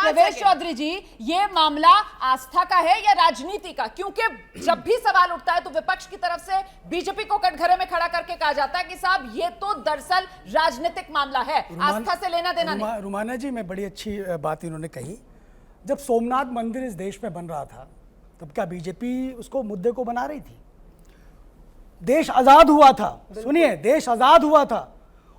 प्रवेश चौधरी जी, ये मामला आस्था का है या राजनीति का? क्योंकि जब भी सवाल उठता है तो विपक्ष की तरफ से बीजेपी को कटघरे में खड़ा करके कहा जाता है कि साहब ये तो दरअसल राजनीतिक मामला है, आस्था से लेना देना नहीं। रुमाना जी, मैं बड़ी अच्छी बात इन्होंने कही। जब सोमनाथ मंदिर इस देश में बन रहा था तब क्या बीजेपी उसको मुद्दे को बना रही थी? देश आजाद हुआ था, सुनिए, देश आजाद हुआ था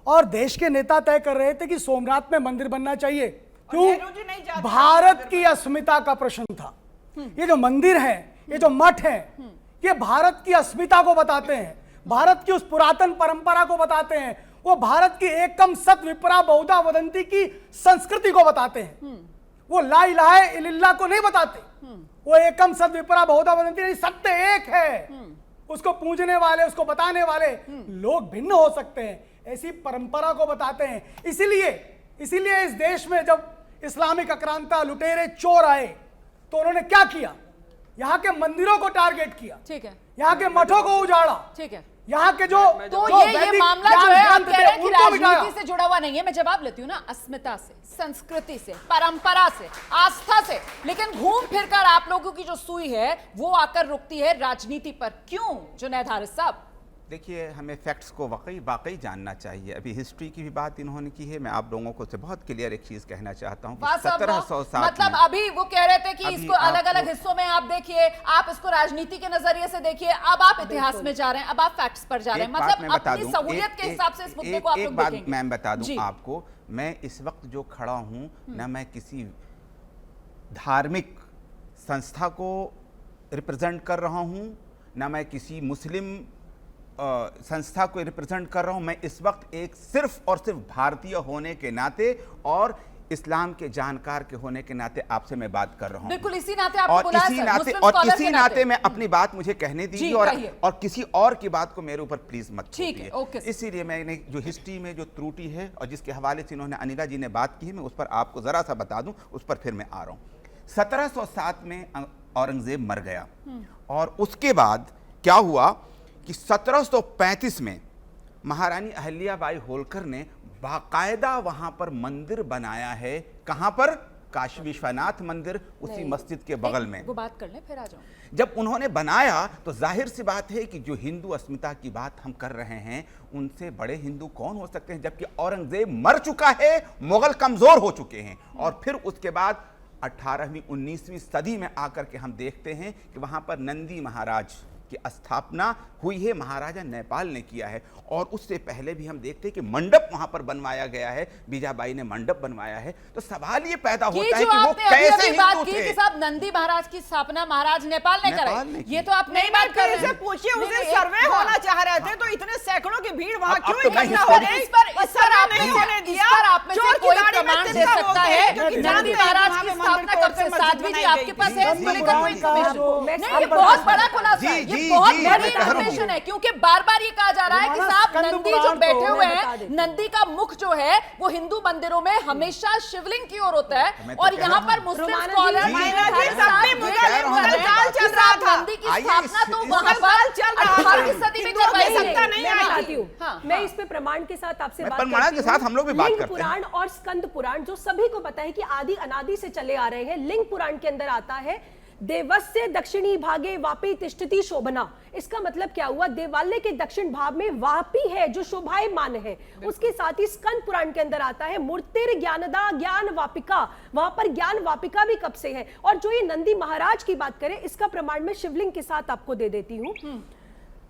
और देश के नेता तय कर रहे थे कि सोमनाथ में मंदिर बनना चाहिए। क्यों? भारत की अस्मिता का प्रश्न था। ये जो मंदिर है, ये जो मठ है, ये भारत की अस्मिता को बताते हैं, भारत की उस पुरातन परंपरा को बताते हैं, वो भारत की एकम सत विपरा बहुधा वदंती की संस्कृति को बताते हैं। वो ला इलाहा इल्लल्लाह को नहीं बताते, वो एकम सत विपरा बहुधा वदंती, सत्य एक है, उसको पूजने वाले, उसको बताने वाले लोग भिन्न हो सकते हैं, ऐसी परंपरा को बताते हैं। इसीलिए इस देश में जब इस्लामिक आक्रांता, लुटेरे, चोर आए तो उन्होंने क्या किया? यहाँ के मंदिरों को टारगेट किया, ठीक है, यहाँ के मठों को उजाड़ा, ठीक है, यहाँ के जो ये मामला जो है आप कह रहे हैं कि राजनीति से जुड़ा हुआ नहीं है। मैं जवाब लेती हूँ ना, अस्मिता से, संस्कृति से, परंपरा से, आस्था से, लेकिन घूम फिरकर आप लोगों की जो सुई है वो आकर रुकती है राजनीति पर। क्यों जुनैद हारिस साहब? देखिए, हमें फैक्ट्स को वाकई जानना चाहिए। अभी हिस्ट्री की भी बात इन्होंने की है। मैं आप लोगों को से बहुत क्लियर एक चीज कहना चाहता हूँ, 1707 मतलब अभी वो कह रहे थे कि इसको अलग अलग हिस्सों में आप देखिए, आप इसको राजनीति के नजरिए से देखिए, अब आप इतिहास में जा रहे हैं, अब आप फैक्ट्स पर जा रहे हैं, मतलब अपनी सहूलियत के हिसाब से इस मुद्दे को आप लोग देखेंगे। एक बात मैं बता दूं आपको, मैं इस वक्त जो खड़ा हूं, ना मैं किसी धार्मिक संस्था को रिप्रेजेंट कर रहा हूं, ना मैं किसी मुस्लिम संस्था को रिप्रेजेंट कर रहा हूं। मैं इस वक्त एक सिर्फ और सिर्फ भारतीय होने के नाते और इस्लाम के जानकार के होने के नाते आपसे मैं बात कर रहा हूं। बिल्कुल इसी नाते आपको बुलाया और इसी नाते मैं अपनी बात मुझे कहने दीजिए और किसी और की बात को मेरे ऊपर प्लीज मत थोपिए। इसीलिए मैंने जो हिस्ट्री में जो त्रुटि है और जिसके हवाले से इन्होंने अनिला जी ने बात की है, मैं उस पर आपको जरा सा बता दूं, उस पर फिर मैं आ रहा हूं। 1707 में औरंगजेब मर गया और उसके बाद क्या हुआ कि 1735 में महारानी अहिल्याबाई होलकर ने बाकायदा वहां पर मंदिर बनाया है। कहां पर? काशी विश्वनाथ मंदिर, उसी मस्जिद के बगल में। वो बात कर ले, फिर आ जाओ। जब उन्होंने बनाया तो जाहिर सी बात है कि जो हिंदू अस्मिता की बात हम कर रहे हैं, उनसे बड़े हिंदू कौन हो सकते हैं? जबकि औरंगजेब मर चुका है, मुगल कमजोर हो चुके हैं। और फिर उसके बाद 18वीं 19वीं सदी में आकर के हम देखते हैं कि वहां पर नंदी महाराज की स्थापना हुई है, महाराजा नेपाल ने किया है। और उससे पहले भी हम देखते हैं कि मंडप वहां पर बनवाया गया है, बीजाबाई ने मंडप बनवाया है। तो सवाल ये पैदा होता है कि वो कैसे हिंदू थे? कि साहब नंदी महाराज की स्थापना महाराज नेपाल ने कराई, ये तो आप नहीं बात कर रहे हैं। पूछिए, उसे सर्वे होना चाह रहे थे तो इतने सैकड़ों की भीड़ वहां क्यों इकट्ठा हो गई? इस पर आप में से कोई प्रमाण दे सकता है नंदी महाराज की स्थापना कब से? साध्वी जी आपके पास है इसको लेकर कोई इन्फॉर्मेशन? नहीं, ये बहुत बड़ा खुलासा है, ये बहुत बड़ी इन्फॉर्मेशन है, क्योंकि बार बार ये कहा जा रहा है कि साहब नंदी जो बैठे हुए हैं, नंदी का मुख जो है वो हिंदू मंदिरों में हमेशा शिवलिंग की ओर होता है। और यहाँ पर मुस्लिम स्कॉलर नंदी की स्थापना तो वहां पर 18वीं सदी में करवाई सकता नहीं है। मैं इस पे प्रमाण के साथ आपसे बात करती हूं। हम लोग भी बात करते हैं। लिंग पुराण और स्कंद पुराण जो सभी को पता है कि आदि अनादि से चले आ रहे हैं। लिंग पुराण के अंदर आता है देवस्य दक्षिणी भागे वापी तिष्ठति शोभना। इसका मतलब क्या हुआ? देवालय के दक्षिण भाग में वापी है जो शोभायमान है। उसके साथ ही स्कंद पुराण के अंदर आता है मूर्तिर ज्ञानदा ज्ञान वापिका, वहां पर ज्ञान वापिका भी कब से है। और जो ये नंदी महाराज की बात करें, इसका प्रमाण मैं शिवलिंग के साथ आपको दे देती हूं।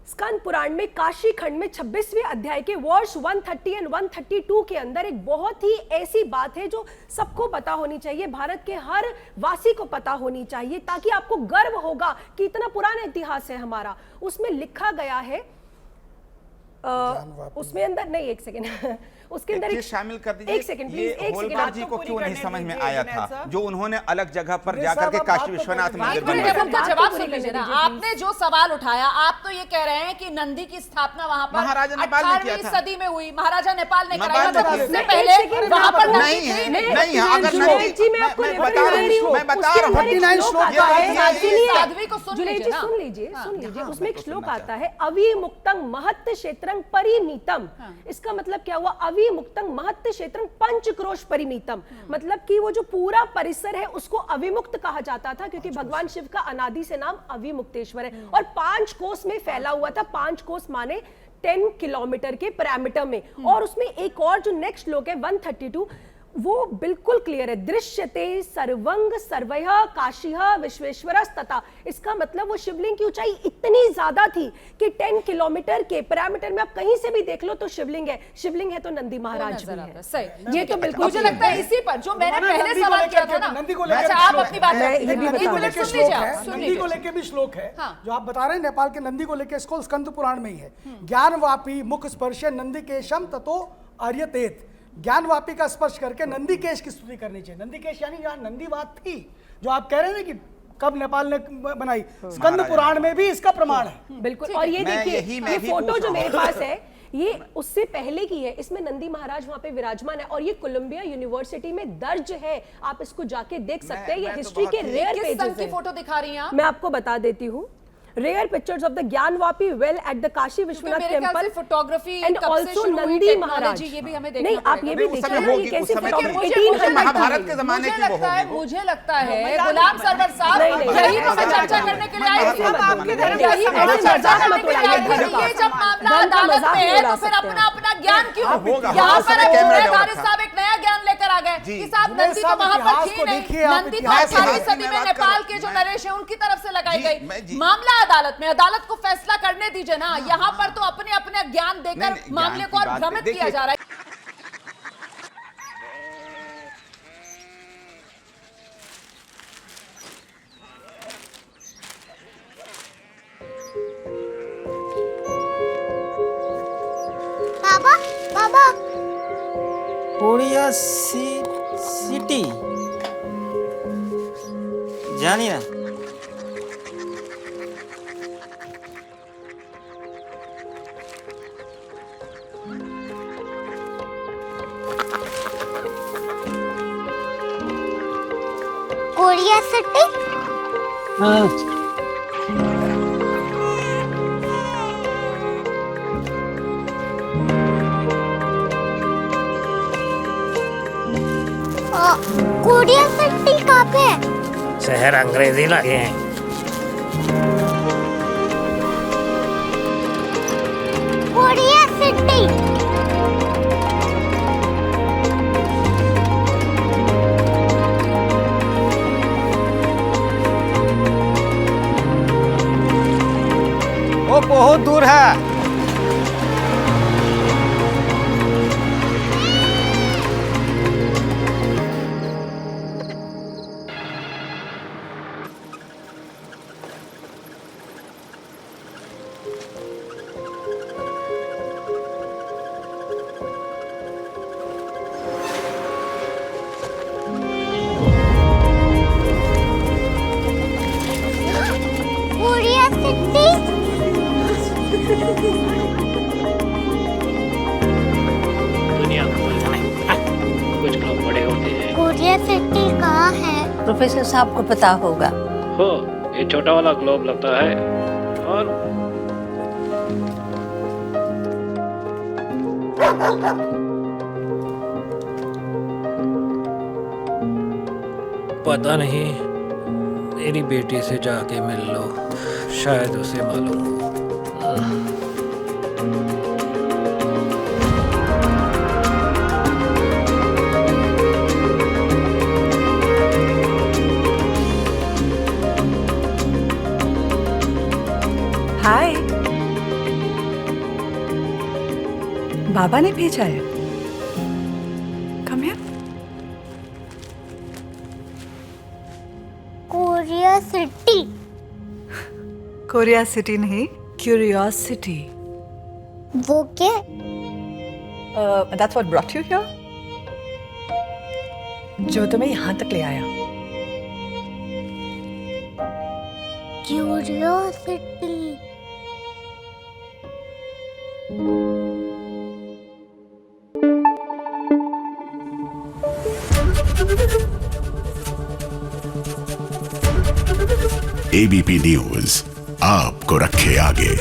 स्कंद पुराण में काशी खंड में 26वें अध्याय के वर्ष 130 और 132 के अंदर एक बहुत ही ऐसी बात है जो सबको पता होनी चाहिए, भारत के हर वासी को पता होनी चाहिए, ताकि आपको गर्व होगा कि इतना पुराना इतिहास है हमारा। उसमें लिखा गया है, उसमें अंदर नहीं, एक सेकेंड, उसके अंदर एक शामिल कर दीजिए। एक सेकंड प्लीज, एक सेकंड। होलकर जी को क्यों नहीं समझ में आया था जो उन्होंने अलग जगह पर जाकर के काशी विश्वनाथ मंदिर बनवाया? जवाब सुन लीजिए ना, आपने जो सवाल उठाया, आप तो ये कह रहे हैं कि नंदी की स्थापना वहां पर महाराजा नेपाल ने किया था, 18वीं सदी में हुई, महाराजा नेपाल ने कराई, मतलब उससे पहले वहां पर नहीं है। अगर नंदी, मैं बता रहा हूं, साध्वी को सुन लीजिए, उसमें एक श्लोक आता है, अवि मुक्तं महत् क्षेत्रं क्षेत्रं परिमितम। इसका मतलब क्या हुआ? अविमुक्तं महत्व क्षेत्रं पंचक्रोश परिमितम। मतलब कि वो जो पूरा परिसर है उसको अविमुक्त कहा जाता था, क्योंकि भगवान शिव का अनादि से नाम अविमुक्तेश्वर है, और 5 कोस में फैला हुआ था। 5 कोस माने 10 किलोमीटर के पैरामीटर में। और उसमें एक और जो नेक्स्ट श्लोक है 132, वो बिल्कुल क्लियर है, दृश्यते सर्वंग सर्वयः काशीः विश्वेश्वरस्तथा। इसका मतलब वो शिवलिंग की ऊंचाई इतनी ज्यादा थी कि 10 किलोमीटर के पैरामीटर में आप कहीं से भी देख लो तो शिवलिंग है। शिवलिंग है तो नंदी महाराज भी है। सही, ये तो बिल्कुल मुझे लगता है इसी पर जो मैंने पहले सवाल किया था ना, नंदी को लेकर, अच्छा आप अपनी बात नंदी को लेकर भी श्लोक है जो आप बता रहे हैं, नेपाल के नंदी को लेकर, इसको स्कंद पुराण में ही है। ज्ञानवापी मुख स्पर्श नंदिकेशम ततो आर्यतेत। ज्ञानवापी का स्पर्श करके नंदिकेश की स्तुति करनी चाहिए। नंदिकेश यानी जहां नंदीवात थी, जो आप कह रहे हैं ना कि कब नेपाल ने बनाई, स्कंद पुराण में भी इसका प्रमाण है। बिल्कुल। और ये देखिए, ये फोटो जो मेरे पास है ये उससे पहले की है। इसमें नंदी महाराज वहां पे विराजमान है और ये कोलंबिया यूनिवर्सिटी में दर्ज है। आप इसको जाके देख सकते हैं। ये हिस्ट्री के रेयर पेजेस की फोटो दिखा रही हैं आप? मैं आपको बता देती हूँ। Rare pictures of the Gyanvapi well at the Kashi Vishwanath temple photography and also Nandi Maharaj. ये भी हमें देखना नहीं, आप ये भी देखिए ना, ये कैसे महाभारत के जमाने की वो होगी। मुझे लगता है गुलाम सरवर साहब यही तो मैं चर्चा करने के लिए आई थी। ये जब मामला अदालत में है तो फिर अपना अपना ज्ञान क्यों? यहाँ पर साहब एक नया ज्ञान लेकर आ गए कि साहब नंदी तो वहां पर थी नहीं, नंदी तो 18वीं सदी में नेपाल के जो नरेश है उनकी तरफ से लगाई गई। मामला अदालत में, अदालत को फैसला करने दीजिए ना। यहाँ पर तो अपने अपने ज्ञान देकर मामले को और भ्रमित किया जा रहा है। बाबा बाबा कोरिया सिटी जानिए कोरिया सिटी। कोरिया सिटी कहाँ पे है? शहर अंग्रेजी लगे हैं। Korea city. वो बहुत दूर है। Korea city. दुनिया को कुछ लोग बड़े होते हैं। कोरिया सिटी कहाँ है? प्रोफेसर साहब को पता होगा। हो, ये छोटा वाला ग्लोब लगता है और पता नहीं, मेरी बेटी से जाके मिल लो, शायद उसे मालूम हो। हाय, बाबा ने भेजा है। Come here. Korea city. Korea city नहीं, क्यूरियोसिटी। वो क्या? That's what brought you here? जो तुम्हें यहाँ तक ले आया। क्यूरियोसिटी। एबीपी न्यूज आपको रखे आगे।